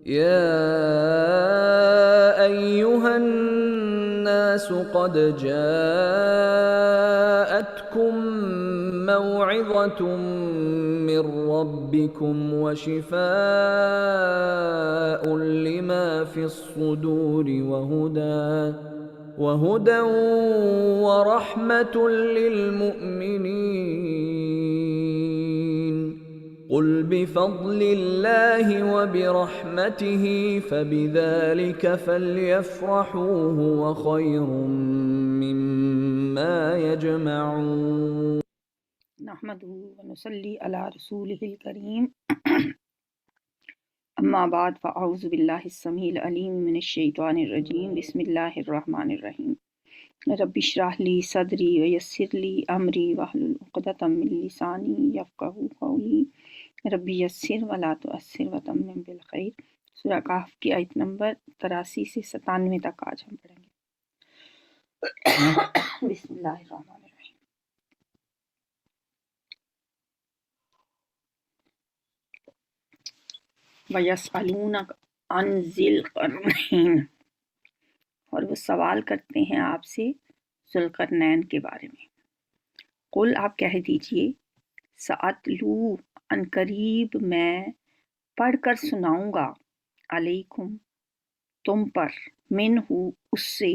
يا أيها الناس قد جاءتكم موعظة من ربكم وشفاء لما في الصدور وهدى ورحمة للمؤمنين قل بفضل الله وبرحمته فبذلك فليفرحوا هو خير مما يجمعون. نحمده ونصلي على رسوله الكريم اما بعد فاعوذ بالله السميع العليم من الشيطان الرجيم بسم الله الرحمن الرحيم رب اشرح لي صدري ويسر لي امري واحلل عقدة من لساني يفقهوا قولي رب يسر ولا تعسر وتمم بالخير. سورہ کہف کی آیت نمبر 83 سے 97 تک آج ہم پڑھیں گے. بسم اللہ الرحمن الرحیم. وَيَسْأَلُونَكَ عَنْ ذِي الْقَرْنَيْنِ، اور وہ سوال کرتے ہیں آپ سے ذوالقرنین کے بارے میں. قل، آپ کہہ دیجئے، سَأَتْلُو، ان قریب میں پڑھ کر سناؤں گا، علیکم، تم پر، منہ، اس سے،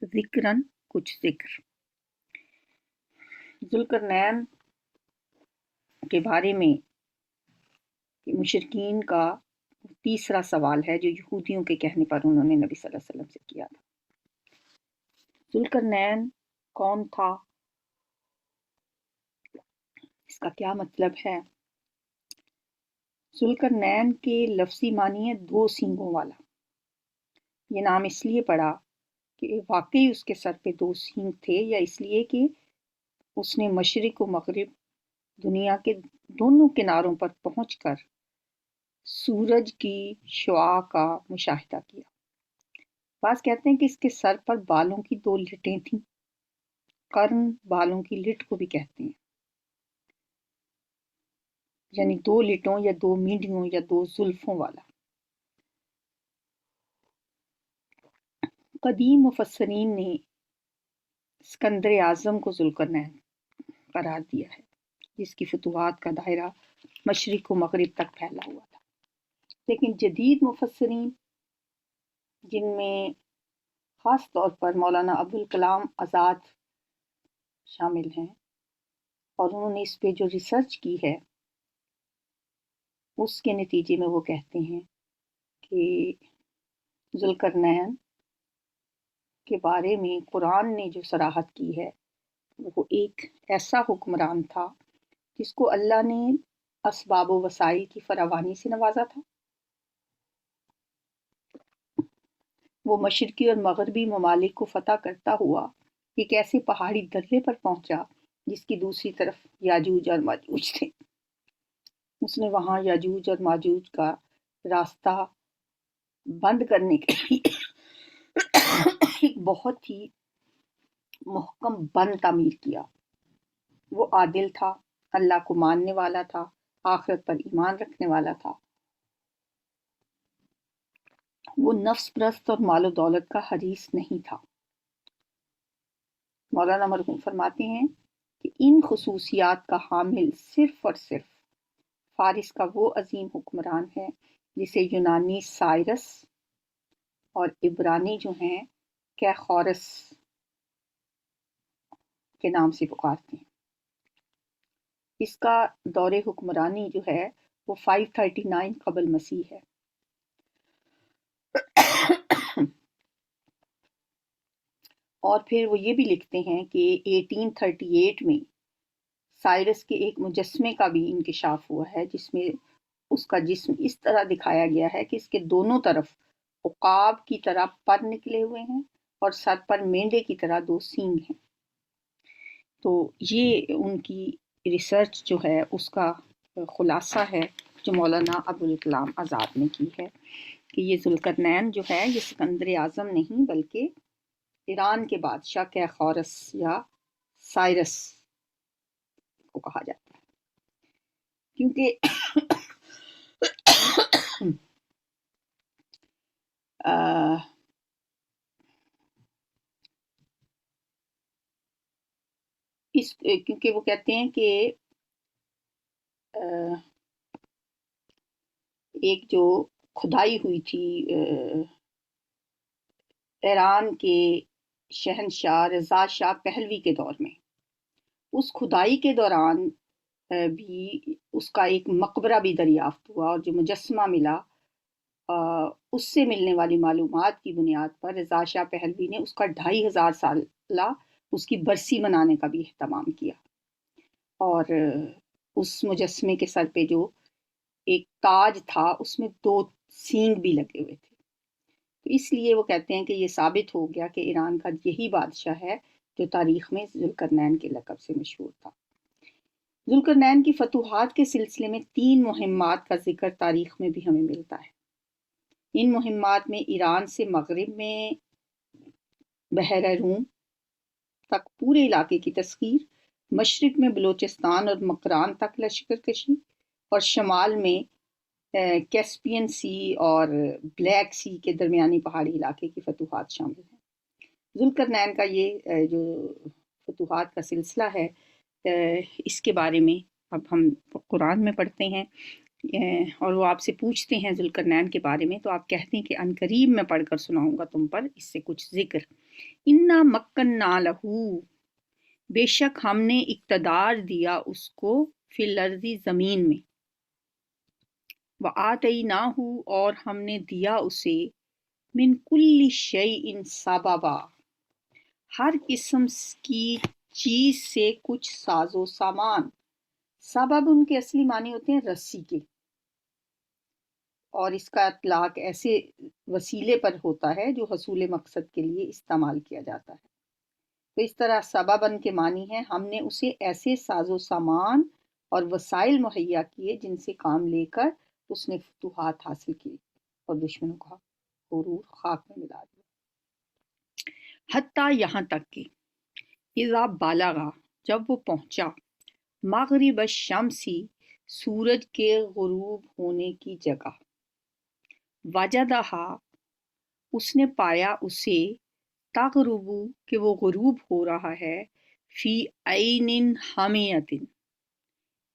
ذکرن، کچھ ذکر. ذوالقرنین کے بارے میں مشرکین کا تیسرا سوال ہے جو یہودیوں کے کہنے پر انہوں نے نبی صلی اللہ علیہ وسلم سے کیا تھا. ذوالقرنین کون تھا؟ اس کا کیا مطلب ہے؟ ذوالقرنین کے لفظی معنی ہے دو سینگوں والا. یہ نام اس لیے پڑا کہ واقعی اس کے سر پہ دو سینگ تھے، یا اس لیے کہ اس نے مشرق و مغرب دنیا کے دونوں کناروں پر پہنچ کر سورج کی شعاع کا مشاہدہ کیا. بعض کہتے ہیں کہ اس کے سر پر بالوں کی دو لٹیں تھیں. قرن بالوں کی لٹ کو بھی کہتے ہیں، یعنی دو لٹوں یا دو مینڈیوں یا دو زلفوں والا. قدیم مفسرین نے اسکندر اعظم کو ذوالقرنین قرار دیا ہے، جس کی فتوحات کا دائرہ مشرق و مغرب تک پھیلا ہوا تھا. لیکن جدید مفسرین، جن میں خاص طور پر مولانا ابوالکلام آزاد شامل ہیں، اور انہوں نے اس پہ جو ریسرچ کی ہے اس کے نتیجے میں وہ کہتے ہیں کہ ذوالقرنین کے بارے میں قرآن نے جو صراحت کی ہے وہ ایک ایسا حکمران تھا جس کو اللہ نے اسباب و وسائل کی فراوانی سے نوازا تھا. وہ مشرقی اور مغربی ممالک کو فتح کرتا ہوا ایک ایسے پہاڑی درے پر پہنچا جس کی دوسری طرف یاجوج اور ماجوج تھے. اس نے وہاں یاجوج اور ماجوج کا راستہ بند کرنے کے لیے ایک بہت ہی محکم بند تعمیر کیا. وہ عادل تھا، اللہ کو ماننے والا تھا، آخرت پر ایمان رکھنے والا تھا. وہ نفس پرست اور مال و دولت کا حریص نہیں تھا. مولانا مرحوم فرماتے ہیں کہ ان خصوصیات کا حامل صرف اور صرف فارس کا وہ عظیم حکمران ہے جسے یونانی سائرس اور عبرانی جو ہیں کیخورس کے نام سے پکارتے ہیں. اس کا دور حکمرانی جو ہے وہ 539 قبل مسیح ہے. اور پھر وہ یہ بھی لکھتے ہیں کہ 1838 میں سائرس کے ایک مجسمے کا بھی انکشاف ہوا ہے جس میں اس کا جسم اس طرح دکھایا گیا ہے کہ اس کے دونوں طرف عقاب کی طرح پر نکلے ہوئے ہیں اور سر پر مینڈے کی طرح دو سینگ ہیں. تو یہ ان کی ریسرچ جو ہے اس کا خلاصہ ہے جو مولانا ابوالکلام آزاد نے کی ہے کہ یہ ذوالقرنین جو ہے یہ اسکندر اعظم نہیں بلکہ ایران کے بادشاہ کیخورس یا سائرس کو کہا جاتا ہے، کیونکہ کیونکہ وہ کہتے ہیں کہ ایک جو کھدائی ہوئی تھی ایران کے شہنشاہ رضا شاہ پہلوی کے دور میں، اس کھدائی کے دوران بھی اس کا ایک مقبرہ بھی دریافت ہوا، اور جو مجسمہ ملا اس سے ملنے والی معلومات کی بنیاد پر رضا شاہ پہلوی نے اس کا 2500 سالہ اس کی برسی منانے کا بھی اہتمام کیا، اور اس مجسمے کے سر پہ جو ایک تاج تھا اس میں 2 سینگ بھی لگے ہوئے تھے، تو اس لیے وہ کہتے ہیں کہ یہ ثابت ہو گیا کہ ایران کا یہی بادشاہ ہے جو تاریخ میں ذوالقرنین کے لقب سے مشہور تھا۔ ذوالقرنین کی فتوحات کے سلسلے میں 3 مہمات کا ذکر تاریخ میں بھی ہمیں ملتا ہے۔ ان مہمات میں ایران سے مغرب میں بحیرہ روم تک پورے علاقے کی تسخیر، مشرق میں بلوچستان اور مکران تک لشکر کشی، اور شمال میں کیسپین سی اور بلیک سی کے درمیانی پہاڑی علاقے کی فتوحات شامل ہیں۔ ذوالقرنین کا یہ جو فتوحات کا سلسلہ ہے، اس کے بارے میں اب ہم قرآن میں پڑھتے ہیں، اور وہ آپ سے پوچھتے ہیں ذوالقرنین کے بارے میں، تو آپ کہتے ہیں کہ عنقریب میں پڑھ کر سناؤں گا تم پر اس سے کچھ ذکر۔ انا مکننا لہو، بے شک ہم نے اقتدار دیا اس کو، فی الارض زمین میں، وآتیناہ اور ہم نے دیا اسے، من کل شیء سببا ہر قسم کی چیز سے کچھ ساز و سامان۔ سبب ان کے اصلی معنی ہوتے ہیں رسی کے، اور اس کا اطلاق ایسے وسیلے پر ہوتا ہے جو حصول مقصد کے لیے استعمال کیا جاتا ہے۔ تو اس طرح سبباً کے معنی ہے ہم نے اسے ایسے ساز و سامان اور وسائل مہیا کیے جن سے کام لے کر اس نے فتوحات حاصل کی اور دشمنوں کا غرور خاک میں ملا دیا۔ حتیٰ یہاں تک کہ اذا بالغا جب وہ پہنچا، مغرب الشمسی سورج کے غروب ہونے کی جگہ، وجدہا اس نے پایا اسے، تغرب کہ وہ غروب ہو رہا ہے، فی عین حامیۃ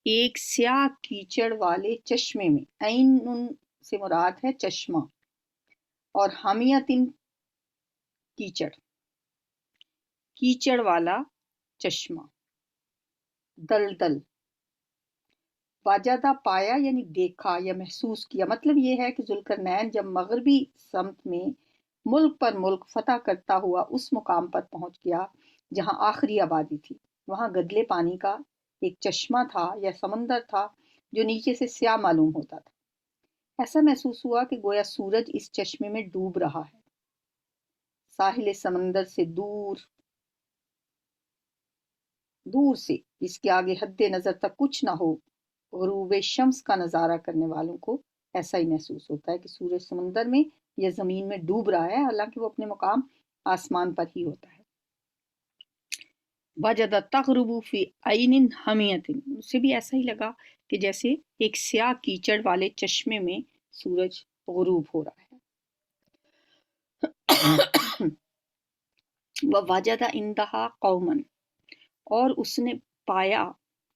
ایک سیاہ کیچڑ والے چشمے میں۔ عین سے مراد ہے چشمہ، اور حامیۃ کیچڑ، کیچڑ والا چشمہ، دلدل۔ واجدہ پایا یعنی دیکھا یا محسوس کیا، مطلب یہ ہے کہ ذوالقرنین جب مغربی سمت میں ملک پر ملک فتح کرتا ہوا اس مقام پر پہنچ گیا جہاں آخری آبادی تھی، وہاں گدلے پانی کا ایک چشمہ تھا یا سمندر تھا جو نیچے سے سیاہ معلوم ہوتا تھا۔ ایسا محسوس ہوا کہ گویا سورج اس چشمے میں ڈوب رہا ہے، ساحل سمندر سے دور دور سے، جس کے آگے حد نظر تک کچھ نہ ہو۔ غروب شمس کا نظارہ کرنے والوں کو ایسا ہی محسوس ہوتا ہے کہ سورج سمندر میں یا زمین میں ڈوب رہا ہے، حالانکہ وہ اپنے مقام آسمان پر ہی ہوتا ہے۔ وجد تغرب فی عین حمیۃ، اسے بھی ایسا ہی لگا کہ جیسے ایک سیاہ کیچڑ والے چشمے میں سورج غروب ہو رہا ہے۔ ووجد عندہا قوما اور اس نے پایا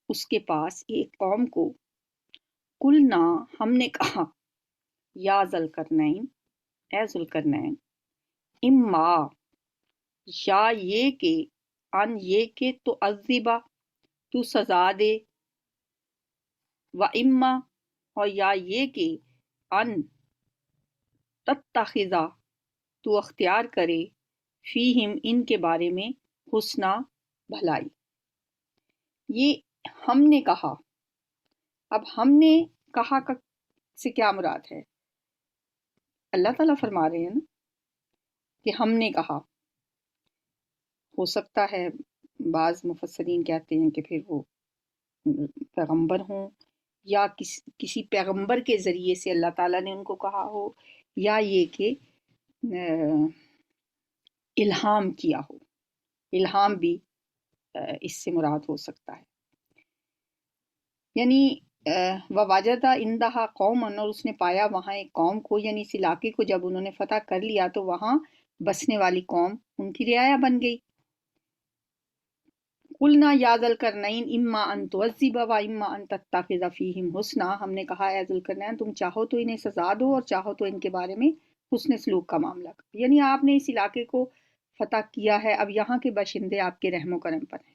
اس کے پاس ایک قوم کو، قلنا ہم نے کہا، یا ذوالقرنین اے ذوالقرنین، اما یا یہ کہ، ان یہ کہ تو عذبہ تو سزا دے، و اما اور یا یہ کہ، ان تتخذا تو اختیار کرے، فیہم ان کے بارے میں، حسنا بھلائی۔ یہ ہم نے کہا، اب ہم نے کہا سے کیا مراد ہے؟ اللہ تعالیٰ فرما رہے ہیں نا کہ ہم نے کہا۔ ہو سکتا ہے بعض مفسرین کہتے ہیں کہ پھر وہ پیغمبر ہوں، یا کسی پیغمبر کے ذریعے سے اللہ تعالیٰ نے ان کو کہا ہو، یا یہ کہ الہام کیا ہو۔ الہام بھی اس سے مراد ہو سکتا ہے، یعنی وواجدہ اندہا قومن، اور اس نے پایا وہاں ایک قوم کو، یعنی اس علاقے کو جب انہوں نے فتح کر لیا تو وہاں بسنے والی قوم ان کی رعایا بن گئی۔ قلنا یا ذا القرنین اما ان تعذب و اما ان تتخذ فیہم حسنا، ہم نے کہا اے ذوالقرنین تم چاہو تو انہیں سزا دو اور چاہو تو ان کے بارے میں حسن سلوک کا معاملہ کرو، یعنی آپ نے اس علاقے کو فتح کیا ہے، اب یہاں کے باشندے آپ کے رحم و کرم پر ہیں،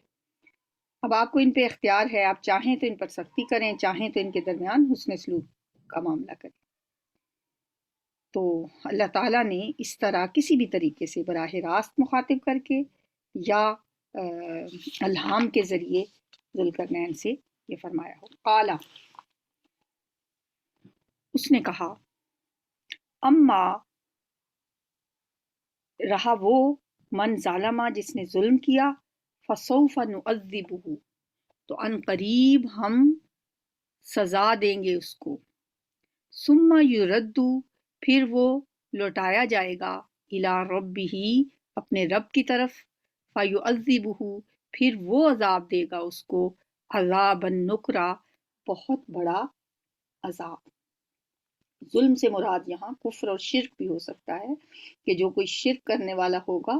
اب آپ کو ان پہ اختیار ہے، آپ چاہیں تو ان پر سختی کریں، چاہیں تو ان کے درمیان حسن سلوک کا معاملہ کریں۔ تو اللہ تعالیٰ نے اس طرح کسی بھی طریقے سے براہ راست مخاطب کر کے یا الہام کے ذریعے ذوالقرنین سے یہ فرمایا ہو۔ قالا، اس نے کہا، اما، رہا وہ، من ظالمہ، جس نے ظلم کیا، فسوف نعذبہ، تو ان قریب ہم سزا دیں گے اس کو، ثم یردو، پھر وہ لوٹایا جائے گا، الی ربہ، اپنے رب کی طرف، فیعذبہ، پھر وہ عذاب دے گا اس کو، عذابا نکرا، بہت بڑا عذاب۔ ظلم سے مراد یہاں کفر اور شرک بھی ہو سکتا ہے کہ جو کوئی شرک کرنے والا ہوگا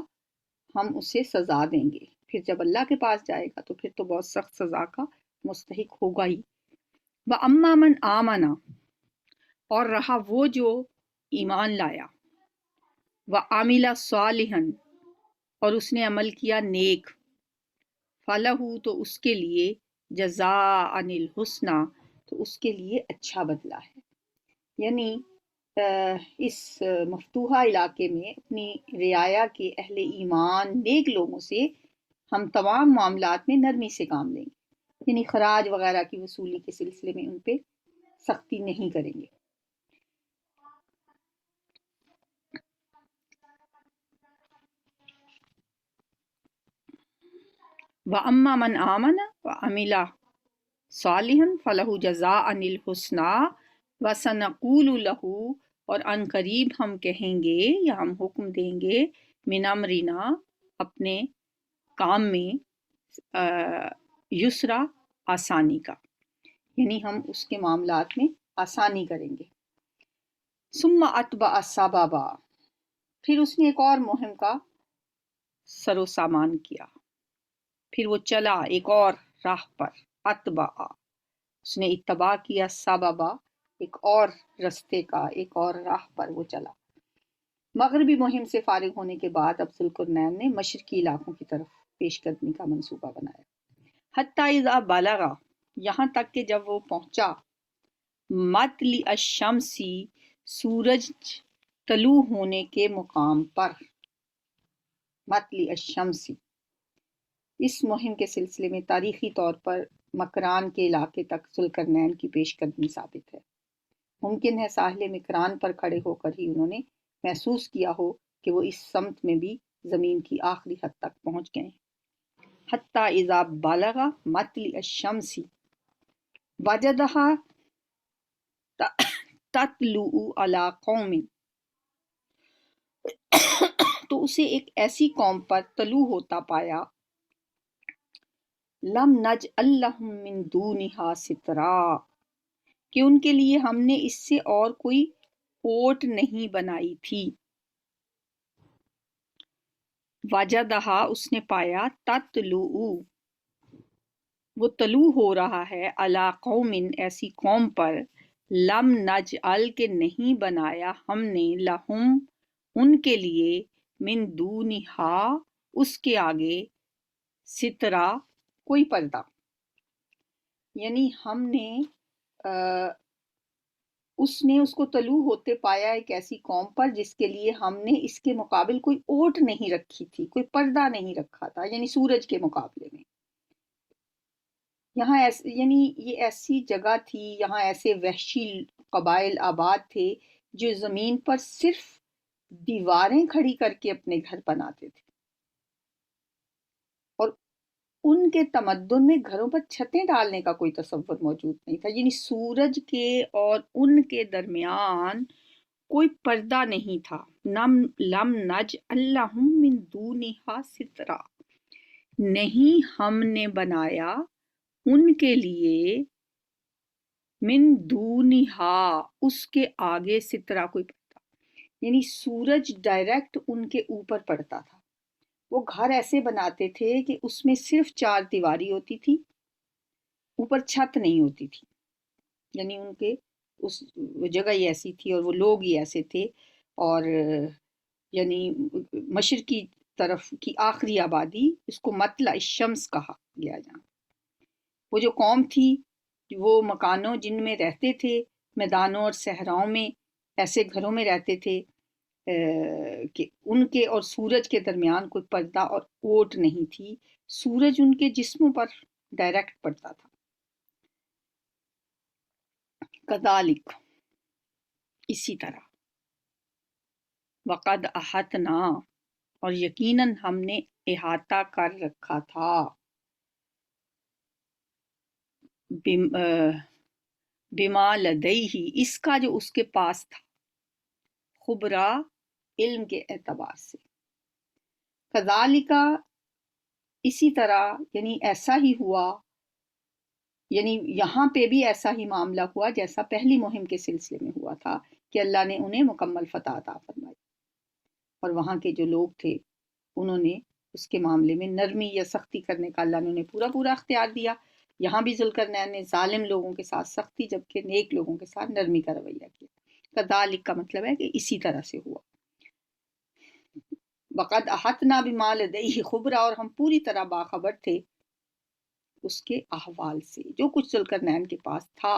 ہم اسے سزا دیں گے، پھر جب اللہ کے پاس جائے گا تو پھر تو بہت سخت سزا کا مستحق ہوگا ہی۔ وَأَمَّا مَنْ آمَنَ، اور رہا وہ جو ایمان لایا، وَعَمِلَ صَالِحًا، اور اس نے عمل کیا نیک، فَلَهُ، تو اس کے لیے، جَزَاءً الْحُسْنَى، تو اس کے لیے اچھا بدلہ ہے، یعنی اس مفتوحہ علاقے میں اپنی رعایا کے اہل ایمان نیک لوگوں سے ہم تمام معاملات میں نرمی سے کام لیں گے، یعنی خراج وغیرہ کی وصولی کے سلسلے میں ان پہ سختی نہیں کریں گے۔ وَأَمَّا مَنْ آمَنَ وَعَمِلَ صَالِحًا فَلَهُ جَزَاءً الْحُسْنَى وَسَنَقُولُ لَهُ، اور ان قریب ہم کہیں گے یا ہم حکم دیں گے، من امرنا، اپنے کام میں، یسرا، آسانی کا، یعنی ہم اس کے معاملات میں آسانی کریں گے۔ ثم اتبع سببا، پھر اس نے ایک اور مہم کا سر و سامان کیا، پھر وہ چلا ایک اور راہ پر، اتبع، اس نے اتباع کیا، سببا، ایک اور رستے کا، ایک اور راہ پر وہ چلا۔ مغربی مہم سے فارغ ہونے کے بعد اب ذوالقرنین نے مشرقی علاقوں کی طرف پیش قدمی کا منصوبہ بنایا۔ حتیٰ اذا بلغ، یہاں تک کہ جب وہ پہنچا، مطلع الشمسی، سورج طلوع ہونے کے مقام پر، مطلع الشمسی، اس مہم کے سلسلے میں تاریخی طور پر مکران کے علاقے تک ذوالقرنین کی پیش قدمی ثابت ہے۔ ممکن ہے ساحل مکران پر کھڑے ہو کر ہی انہوں نے محسوس کیا ہو کہ وہ اس سمت میں بھی زمین کی آخری حد تک پہنچ گئے ہیں۔ حتیٰ اذا بلغ مطلع الشمس وجدہا تطلع علی قوم، تو اسے ایک ایسی قوم پر طلوع ہوتا پایا، لم نجعل لہم من دونہا سترا، کہ ان کے لیے ہم نے اس سے اور کوئی اوٹ نہیں بنائی تھی۔ وجدہا، اس نے پایا، تطلع، وہ طلوع ہو رہا ہے، علی قوم، ایسی قوم پر، لم نجعل، کے نہیں بنایا ہم نے، لہم، ان کے لیے، من دونہا، اس کے آگے، سترا، کوئی پردہ، یعنی ہم نے اس نے اس کو طلوع ہوتے پایا ایک ایسی قوم پر جس کے لیے ہم نے اس کے مقابل کوئی اوٹ نہیں رکھی تھی، کوئی پردہ نہیں رکھا تھا، یعنی سورج کے مقابلے میں۔ یہاں یعنی یہ ایسی جگہ تھی، یہاں ایسے وحشی قبائل آباد تھے جو زمین پر صرف دیواریں کھڑی کر کے اپنے گھر بناتے تھے، اور ان کے تمدن میں گھروں پر چھتیں ڈالنے کا کوئی تصور موجود نہیں تھا، یعنی سورج کے اور ان کے درمیان کوئی پردہ نہیں تھا۔ لم نجعل لہم من دونہا سترا، نہیں ہم نے بنایا ان کے لیے من دونہا اس کے آگے سترہ کوئی پڑتا، یعنی سورج ڈائریکٹ ان کے اوپر پڑتا تھا۔ وہ گھر ایسے بناتے تھے کہ اس میں صرف چار دیواری ہوتی تھی، اوپر چھت نہیں ہوتی تھی، یعنی ان کے اس وہ جگہ ہی ایسی تھی اور وہ لوگ ہی ایسے تھے، اور یعنی مشرقی طرف کی آخری آبادی، اس کو مطلع الشمس کہا گیا جہاں۔ وہ جو قوم تھی وہ مکانوں جن میں رہتے تھے، میدانوں اور صحراؤں میں ایسے گھروں میں رہتے تھے کہ ان کے اور سورج کے درمیان کوئی پردہ اور اوٹ نہیں تھی، سورج ان کے جسموں پر ڈائریکٹ پڑتا تھا۔ کذالک اسی طرح، وقد احطنا اور یقیناً ہم نے احاطہ کر رکھا تھا، بما لدیہ اس کا جو اس کے پاس تھا، خبرا علم کے اعتبار سے، کذالک اسی طرح، یعنی ایسا ہی ہوا، یعنی یہاں پہ بھی ایسا ہی معاملہ ہوا جیسا پہلی مہم کے سلسلے میں ہوا تھا کہ اللہ نے انہیں مکمل فتح عطا فرمائی، اور وہاں کے جو لوگ تھے انہوں نے اس کے معاملے میں نرمی یا سختی کرنے کا اللہ نے انہیں پورا پورا اختیار دیا۔ یہاں بھی ذوالقرنین نے ظالم لوگوں کے ساتھ سختی، جبکہ نیک لوگوں کے ساتھ نرمی کا رویہ کیا۔ کذالک کا مطلب ہے کہ اسی طرح سے ہوا۔ وقد احطنا بما لدیہ خبرا، اور ہم پوری طرح باخبر تھے اس کے احوال سے، جو کچھ ذوالقرنین کے پاس تھا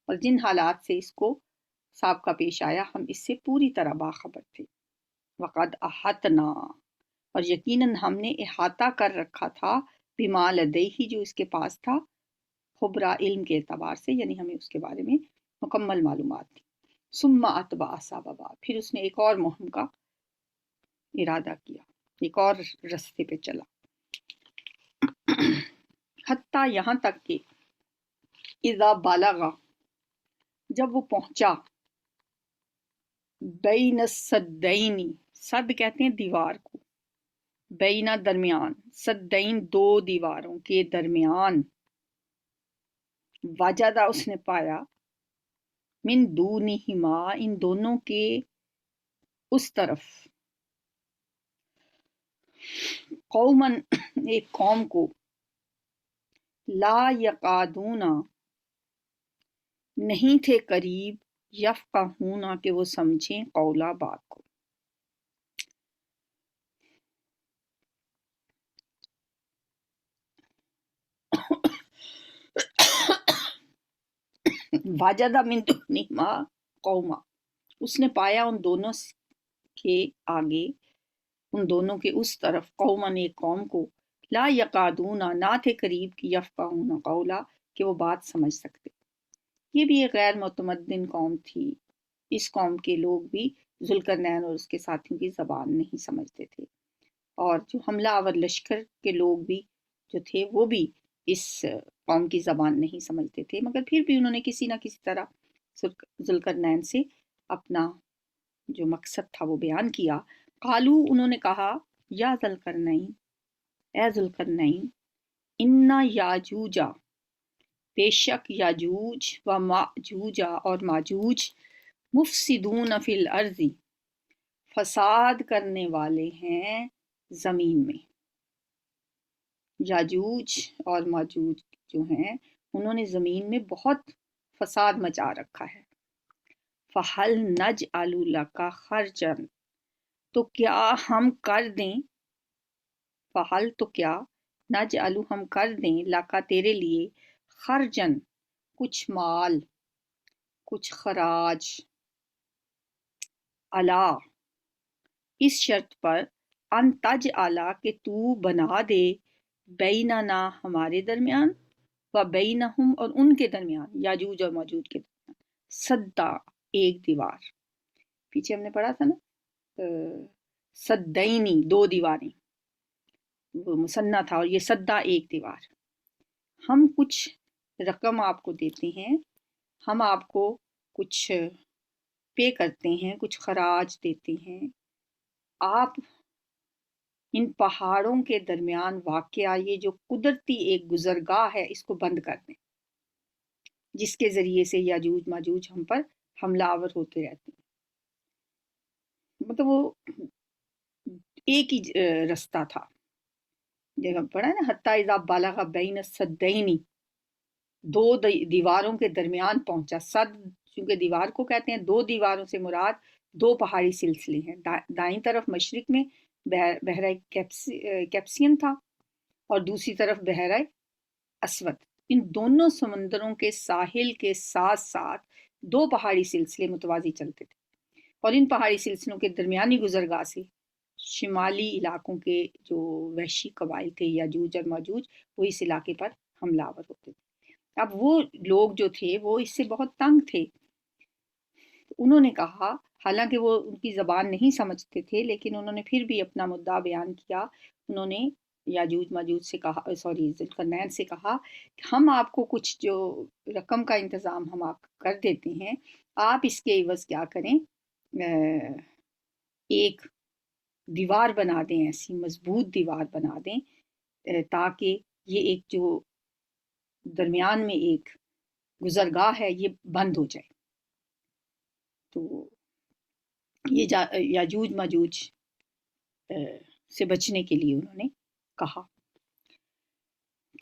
اور جن حالات سے اس کو سابقہ پیش آیا، ہم اس سے پوری طرح باخبر تھے۔ وقد احطنا اور یقیناً ہم نے احاطہ کر رکھا تھا، بما لدیہ جو اس کے پاس تھا، خبرا علم کے اعتبار سے، یعنی ہمیں اس کے بارے میں مکمل معلومات تھی۔ ثم اتبع سببا، پھر اس نے ایک اور مہم کا ارادہ کیا، ایک اور رستے پہ چلا، حتیٰ یہاں تک کہ اذا بلغ جب وہ پہنچا، بین السدین، سد کہتے ہیں دیوار کو، بینا درمیان، سدین دو دیواروں کے درمیان، وجدہ اس نے پایا، من دونہما ان دونوں کے اس طرف، قومن ایک قوم کو، لا یقادون نہیں تھے قریب، یفقہون کہ وہ سمجھیں، قولا بات کو۔ واجدہ من دونہما قوما، اس نے پایا ان دونوں کے آگے، ان دونوں کے اس طرف، قومن ایک قوم کو، لا یقادون نہ تھے قریب کی، یفقہون قولا کہ وہ بات سمجھ سکتے۔ یہ بھی ایک غیر متمدن قوم تھی، اس قوم کے لوگ بھی ذوالقرنین اور اس کے ساتھیوں کی زبان نہیں سمجھتے تھے، اور جو حملہ آور لشکر کے لوگ بھی جو تھے وہ بھی اس قوم کی زبان نہیں سمجھتے تھے، مگر پھر بھی انہوں نے کسی نہ کسی طرح ذوالقرنین سے اپنا جو مقصد تھا وہ بیان کیا۔ قالو انہوں نے کہا، یا ذوالقرنین اے ذوالقرنین، انا یاجوجا بے شک یاجوج و ماجوجا اور ماجوج، مفسدون فی الارض فساد کرنے والے ہیں زمین میں۔ یاجوج اور ماجوج جو ہیں انہوں نے زمین میں بہت فساد مچا رکھا ہے۔ فَهَلْ نَجْعَلُ لَكَ خَرْجًا تو کیا ہم کر دیں، فَهَلْ تو کیا، نَجْعَلُ ہم کر دیں، لَكَ تیرے لیے، خرجن کچھ مال، کچھ خراج، علا اس شرط پر، ان تجعل کہ تو بنا دے، بیننا ہمارے درمیان، و بینہم اور ان کے درمیان، یاجوج اور ماجوج کے درمیان، سدا ایک دیوار۔ پیچھے ہم نے پڑھا تھا نا سدینی دو دیواریں، وہ مثنیٰ تھا، اور یہ سدا ایک دیوار۔ ہم کچھ رقم آپ کو دیتے ہیں، ہم آپ کو کچھ پے کرتے ہیں، کچھ خراج دیتے ہیں، آپ ان پہاڑوں کے درمیان واقع یہ جو قدرتی ایک گزرگاہ ہے اس کو بند کر دیں۔ جس کے ذریعے سے یاجوج ماجوج ہم پر حملہ آور ہوتے رہتے ہیں۔ مطلب وہ ایک ہی رستہ تھا، جگہ پڑھا نا، حتی اذا بلغ بین السدین، دو دیواروں کے درمیان پہنچا۔ صد چونکہ دیوار کو کہتے ہیں، دو دیواروں سے مراد دو پہاڑی سلسلے ہیں۔ دائیں طرف مشرق میں بحیرہ کیپسین تھا اور دوسری طرف بحیرہ اسود۔ ان دونوں سمندروں کے ساحل کے ساتھ ساتھ دو پہاڑی سلسلے متوازی چلتے تھے، اور ان پہاڑی سلسلوں کے درمیانی گزرگاہ سے شمالی علاقوں کے جو وحشی قبائل تھے یاجوج اور ماجوج، وہ اس علاقے پر حملہ آور ہوتے تھے۔ اب وہ لوگ جو تھے وہ اس سے بہت تنگ تھے۔ انہوں نے کہا، حالانکہ وہ ان کی زبان نہیں سمجھتے تھے، لیکن انہوں نے پھر بھی اپنا مدعا بیان کیا۔ انہوں نے یاجوج ماجوج سے کہا، ذوالقرنین سے کہا کہ ہم آپ کو کچھ جو رقم کا انتظام ہم آپ کر دیتے ہیں، آپ اس کے عوض کیا کریں، ایک دیوار بنا دیں، ایسی مضبوط دیوار بنا دیں تاکہ یہ ایک جو درمیان میں ایک گزرگاہ ہے یہ بند ہو جائے۔ تو یہ یاجوج ماجوج سے بچنے کے لیے انہوں نے کہا۔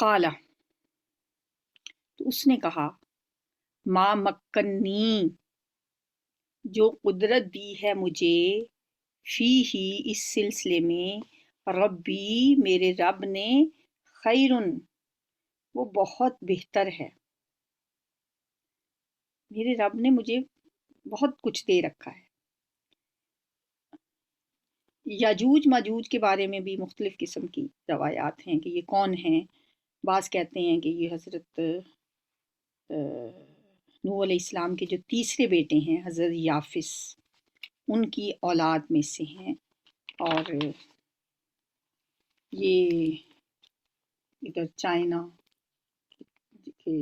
قالا، تو اس نے کہا، ما مکنی، جو قدرت دی ہے مجھے، فی ہی، اس سلسلے میں، ربی، میرے رب نے، خیرن، وہ بہت بہتر ہے۔ میرے رب نے مجھے بہت کچھ دے رکھا ہے۔ یاجوج ماجوج کے بارے میں بھی مختلف قسم کی روایات ہیں کہ یہ کون ہیں۔ بعض کہتے ہیں کہ یہ حضرت نوح علیہ السلام کے جو تیسرے بیٹے ہیں حضرت یافس، ان کی اولاد میں سے ہیں، اور یہ ادھر چائنا کے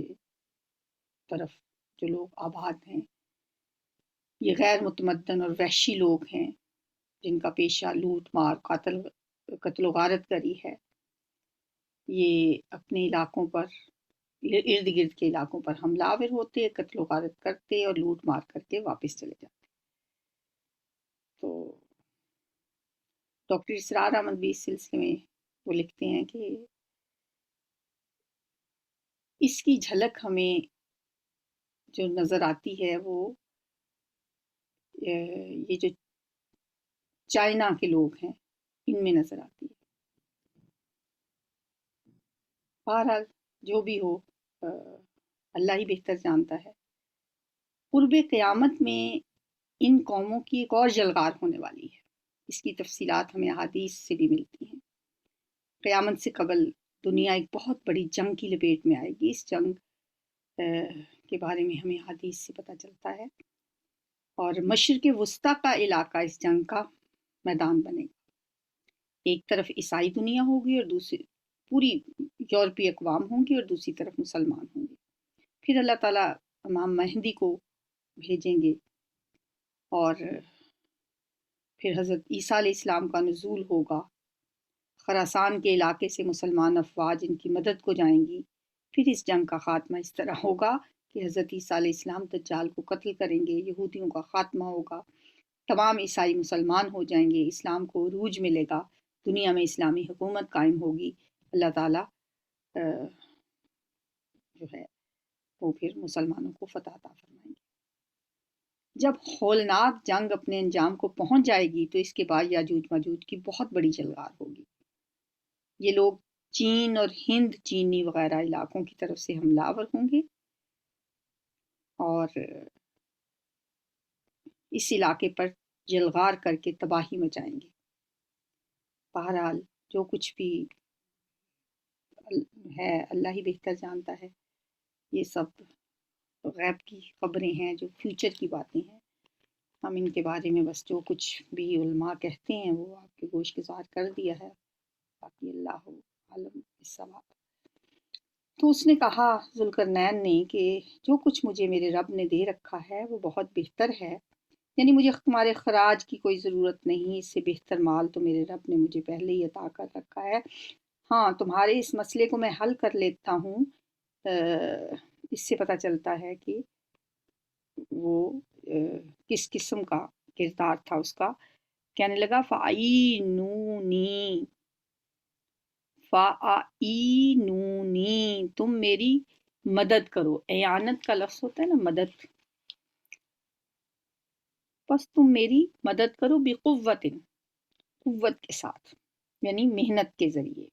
طرف جو لوگ آباد ہیں، یہ غیر متمدن اور وحشی لوگ ہیں جن کا پیشہ لوٹ مار، قتل و غارت گری ہے۔ یہ اپنے علاقوں پر، ارد گرد کے علاقوں پر حملہ آور ہوتے، قتل و غارت کرتے اور لوٹ مار کر کے واپس چلے جاتے۔ تو ڈاکٹر اسرار احمد بھی اس سلسلے میں وہ لکھتے ہیں کہ اس کی جھلک ہمیں جو نظر آتی ہے وہ یہ جو چائنا کے لوگ ہیں ان میں نظر آتی ہے۔ بہرحال جو بھی ہو، اللہ ہی بہتر جانتا ہے۔ قرب قیامت میں ان قوموں کی ایک اور جلغار ہونے والی ہے، اس کی تفصیلات ہمیں احادیث سے بھی ملتی ہیں۔ قیامت سے قبل دنیا ایک بہت بڑی جنگ کی لپیٹ میں آئے گی۔ اس جنگ کے بارے میں ہمیں حدیث سے پتہ چلتا ہے، اور مشرق وسطیٰ کا علاقہ اس جنگ کا میدان بنے گا۔ ایک طرف عیسائی دنیا ہوگی اور دوسری پوری یورپی اقوام ہوں گی، اور دوسری طرف مسلمان ہوں گے۔ پھر اللہ تعالیٰ امام مہدی کو بھیجیں گے، اور پھر حضرت عیسیٰ علیہ السلام کا نزول ہوگا۔ خراسان کے علاقے سے مسلمان افواج ان کی مدد کو جائیں گی۔ پھر اس جنگ کا خاتمہ اس طرح ہوگا کہ حضرت عیسیٰ علیہ السلام دجال کو قتل کریں گے، یہودیوں کا خاتمہ ہوگا، تمام عیسائی مسلمان ہو جائیں گے، اسلام کو عروج ملے گا، دنیا میں اسلامی حکومت قائم ہوگی۔ اللہ تعالیٰ جو ہے وہ پھر مسلمانوں کو فتح عطا فرمائیں گے۔ جب ہولناک جنگ اپنے انجام کو پہنچ جائے گی تو اس کے بعد یاجوج ماجوج کی بہت بڑی جلغار ہوگی۔ یہ لوگ چین اور ہند چینی وغیرہ علاقوں کی طرف سے حملہ آور ہوں گے، اور اس علاقے پر جلغار کر کے تباہی مچائیں گے۔ بہرحال جو کچھ بھی ہے اللہ ہی بہتر جانتا ہے۔ یہ سب غیب کی خبریں ہیں، جو فیوچر کی باتیں ہیں۔ ہم ان کے بارے میں بس جو کچھ بھی علماء کہتے ہیں وہ آپ کے گوش گزار کر دیا ہے، باقی اللہ عالم بالصواب۔ تو اس نے کہا ذوالقرنین نے کہ جو کچھ مجھے میرے رب نے دے رکھا ہے وہ بہت بہتر ہے، یعنی مجھے تمہارے خراج کی کوئی ضرورت نہیں، اس سے بہتر مال تو میرے رب نے مجھے پہلے ہی عطا کر رکھا ہے۔ ہاں، تمہارے اس مسئلے کو میں حل کر لیتا ہوں، اس سے پتہ چلتا ہے کہ وہ کس قسم کا کردار تھا اس کا. کہنے لگا فَعِینُونِی، فَعِینُونِی، تم میری مدد کرو. اعانت کا لفظ ہوتا ہے نا مدد، بس تم میری مدد کرو بقوت، قوت کے ساتھ، یعنی محنت کے ذریعے.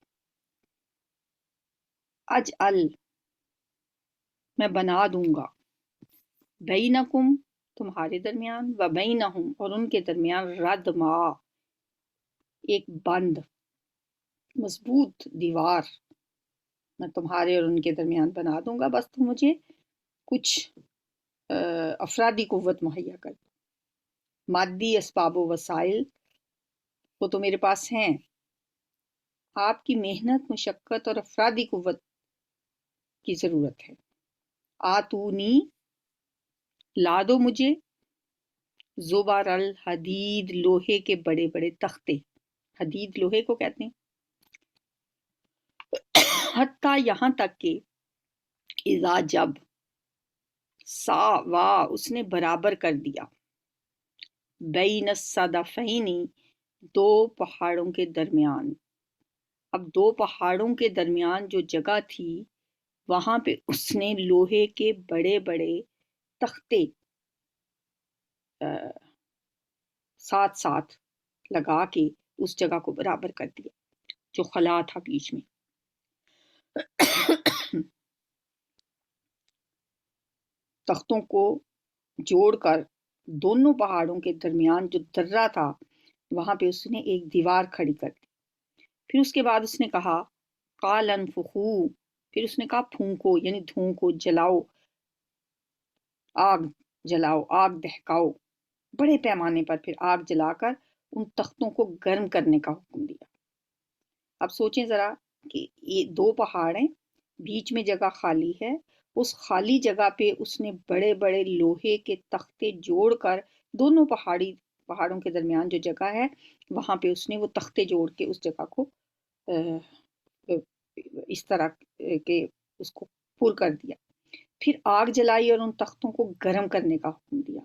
اجعل، میں بنا دوں گا، بینکم، تمہارے درمیان، و بینہم، اور ان کے درمیان، ردما، ایک بند، مضبوط دیوار میں تمہارے اور ان کے درمیان بنا دوں گا. بس تم مجھے کچھ افرادی قوت مہیا کر دو. مادی اسباب و وسائل وہ تو میرے پاس ہیں، آپ کی محنت، مشقت اور افرادی قوت کی ضرورت ہے. آتونی، لا دو مجھے، زبر الحدید، لوہے کے بڑے بڑے تختے. حدید لوہے کو کہتے ہیں. حتیٰ یہاں تک کہ اذا، جب، ساوا، اس نے برابر کر دیا، بین الصدفین، دو پہاڑوں کے درمیان. اب دو پہاڑوں کے درمیان جو جگہ تھی وہاں پہ اس نے لوہے کے بڑے بڑے تختے ساتھ ساتھ لگا کے اس جگہ کو برابر کر دیا جو خلا تھا بیچ میں. تختوں کو جوڑ کر دونوں پہاڑوں کے درمیان جو درہ تھا وہاں پہ اس نے ایک دیوار کھڑی کر دی. پھر اس کے بعد اس نے کہا قال انفخو، پھر اس نے کہا پھونکو، یعنی دھوں کو، جلاؤ، آگ جلاؤ، آگ دہکاؤ. بڑے پیمانے پر پھر آگ جلا کر ان تختوں کو گرم کرنے کا حکم دیا. اب سوچیں ذرا کہ یہ دو پہاڑ ہیں، بیچ میں جگہ خالی ہے، اس خالی جگہ پہ اس نے بڑے بڑے لوہے کے تختے جوڑ کر دونوں پہاڑوں کے درمیان جو جگہ ہے وہاں پہ اس نے وہ تختے جوڑ کے اس جگہ کو اس طرح کہ اس کو پر کر دیا. پھر آگ جلائی اور ان تختوں کو گرم کرنے کا حکم دیا.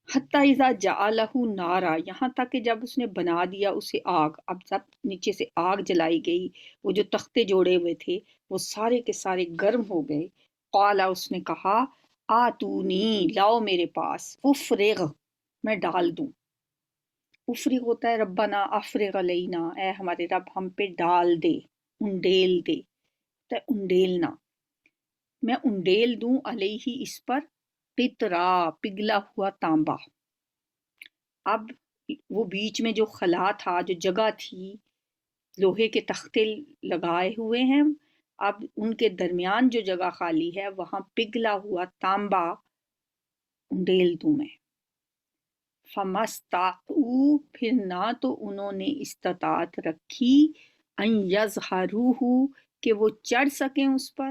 حتیٰ اذا جعلہ نارا، یہاں تک کہ جب اس نے بنا دیا اسے آگ. اب جب نیچے سے آگ جلائی گئی، وہ جو تختے جوڑے ہوئے تھے وہ سارے کے سارے گرم ہو گئے. قالا، اس نے کہا آتونی، لاؤ میرے پاس، افرغ، میں ڈال دوں. افرغ ہوتا ہے ربنا افرغ علینا، اے ہمارے رب ہم پہ ڈال دے، انڈیل دے، تو انڈیلنا، میں انڈیل دوں علیہ، اس پر، قطرا، پگھلا ہوا تانبا. اب وہ بیچ میں جو خلا تھا، جو جگہ تھی، لوہے کے تختے لگائے ہوئے ہیں، اب ان کے درمیان جو جگہ خالی ہے وہاں پگھلا ہوا تانبا انڈیل دوں میں. فَمَسْتَطَاعُوا، پھر نہ تو انہوں نے استطاعت رکھی، ان یظہروہ، کہ وہ چڑھ سکیں اس پر،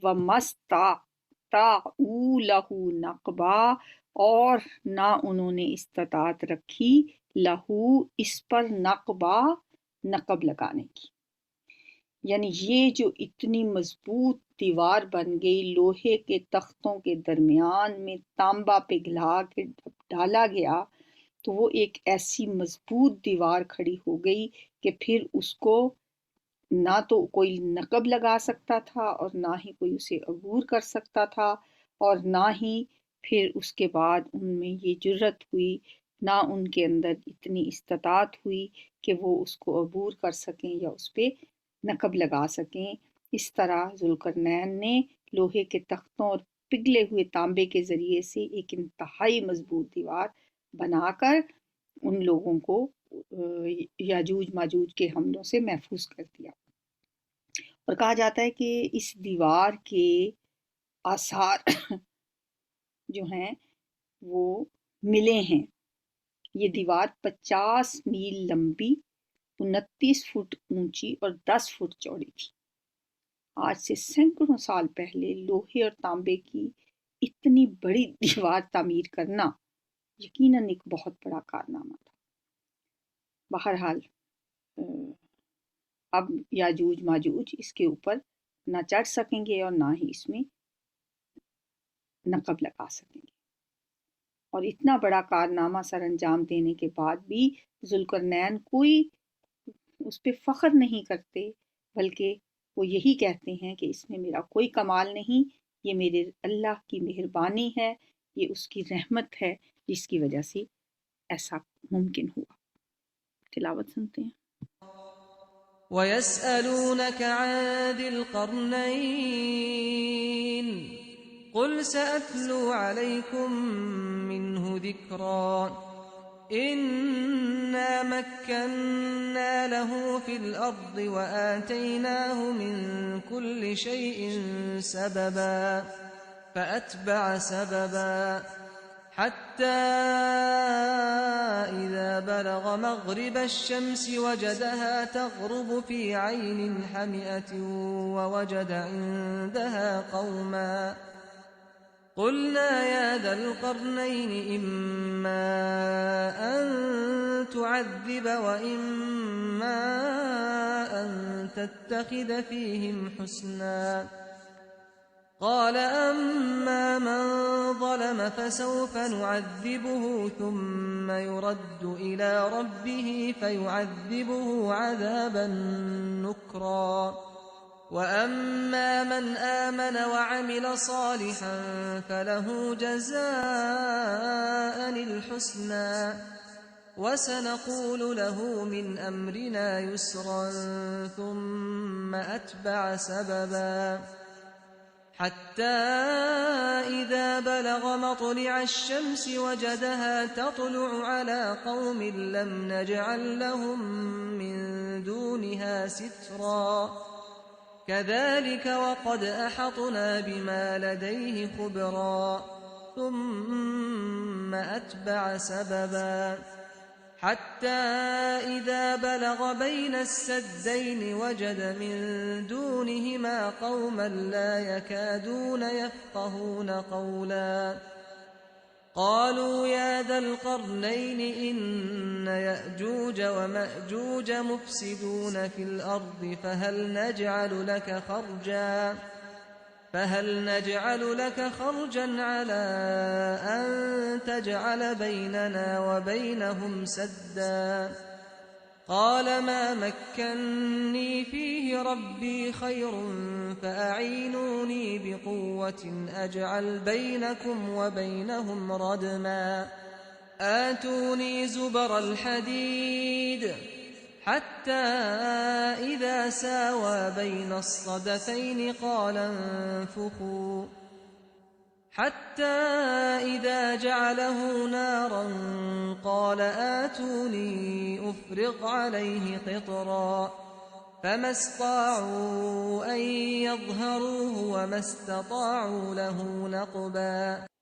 وَمَسْتَطَاعُوا لَہُ نَقْبًا، اور نہ انہوں نے استطاعت رکھی لہو، اس پر، نقبہ، نقب لگانے کی. یعنی یہ جو اتنی مضبوط دیوار بن گئی لوہے کے تختوں کے درمیان میں، تانبا پگھلا کے ڈالا گیا تو وہ ایک ایسی مضبوط دیوار کھڑی ہو گئی کہ پھر اس کو نہ تو کوئی نقب لگا سکتا تھا اور نہ ہی کوئی اسے عبور کر سکتا تھا، اور نہ ہی پھر اس کے بعد ان میں یہ جرت ہوئی، نہ ان کے اندر اتنی استطاعت ہوئی کہ وہ اس کو عبور کر سکیں یا اس پہ نقب لگا سکیں. اس طرح ذوالقرنین نے لوہے کے تختوں اور پگھلے ہوئے تانبے کے ذریعے سے ایک انتہائی مضبوط دیوار بنا کر ان لوگوں کو یاجوج ماجوج کے حملوں سے محفوظ کر دیا. اور کہا جاتا ہے کہ اس دیوار کے آثار جو ہیں وہ ملے ہیں. یہ دیوار 50 میل لمبی، 29 فٹ اونچی اور 10 فٹ چوڑی تھی. آج سے سینکڑوں سال پہلے لوہے اور تانبے کی اتنی بڑی دیوار تعمیر کرنا یقیناً ایک بہت بڑا کارنامہ تھا. بہرحال اب یاجوج ماجوج اس کے اوپر نہ چڑھ سکیں گے اور نہ ہی اس میں نقب لگا سکیں گے۔ اور اتنا بڑا کارنامہ سر انجام دینے کے بعد بھی ذوالقرنین کوئی اس پہ فخر نہیں کرتے، بلکہ وہ یہی کہتے ہیں کہ اس میں میرا کوئی کمال نہیں، یہ میرے اللہ کی مہربانی ہے، یہ اس کی رحمت ہے جس کی وجہ سے ایسا ممکن ہوا۔ تلاوت سنتے ہیں۔ وَيَسْأَلُونَكَ عَنِ ذِي الْقَرْنَيْنِ قُلْ سَأَتْلُو عَلَيْكُمْ مِنْهُ ذِكْرًا إِنَّا مَكَّنَّا لَهُ فِي الْأَرْضِ وَآتَيْنَاهُ مِنْ كُلِّ شَيْءٍ سَبَبًا فَأَتْبَعَ سَبَبًا حَتَّى إِذَا بَلَغَ مَغْرِبَ الشَّمْسِ وَجَدَهَا تَغْرُبُ فِي عَيْنٍ حَمِئَةٍ وَوَجَدَ عِندَهَا قَوْمًا قُلْنَا يَا ذَا الْقَرْنَيْنِ إِمَّا أَن تُعَذِّبَ وَإِمَّا أَن تَتَّخِذَ فِيهِمْ حُسْنًا قال أما من ظلم فسوف نعذبه ثم يرد إلى ربه فيعذبه عذابا نكرا وأما من آمن وعمل صالحا فله جزاء الحسنى وسنقول له من أمرنا يسرا ثم أتبع سببا حتى إذا بلغ مطلع الشمس وجدها تطلع على قوم لم نجعل لهم من دونها سترا كذلك وقد أحطنا بما لديه خبرا ثم أتبع سببا حتى إذا بلغ بين السدين وجد من دونهما قوما لا يكادون يفقهون قولا قالوا يا ذا القرنين إن يأجوج ومأجوج مفسدون في الأرض فهل نجعل لك خرجا على أن تجعل بيننا وبينهم سدا قال ما مكني فيه ربي خير فأعينوني بقوة أجعل بينكم وبينهم ردما آتوني زبر الحديد حتى إذا ساوى بين الصدفين قال انفخوا حتى إذا جعله نارا قال آتوني أفرغ عليه قطرا فما استطاعوا أن يظهروه وما استطاعوا له نقبا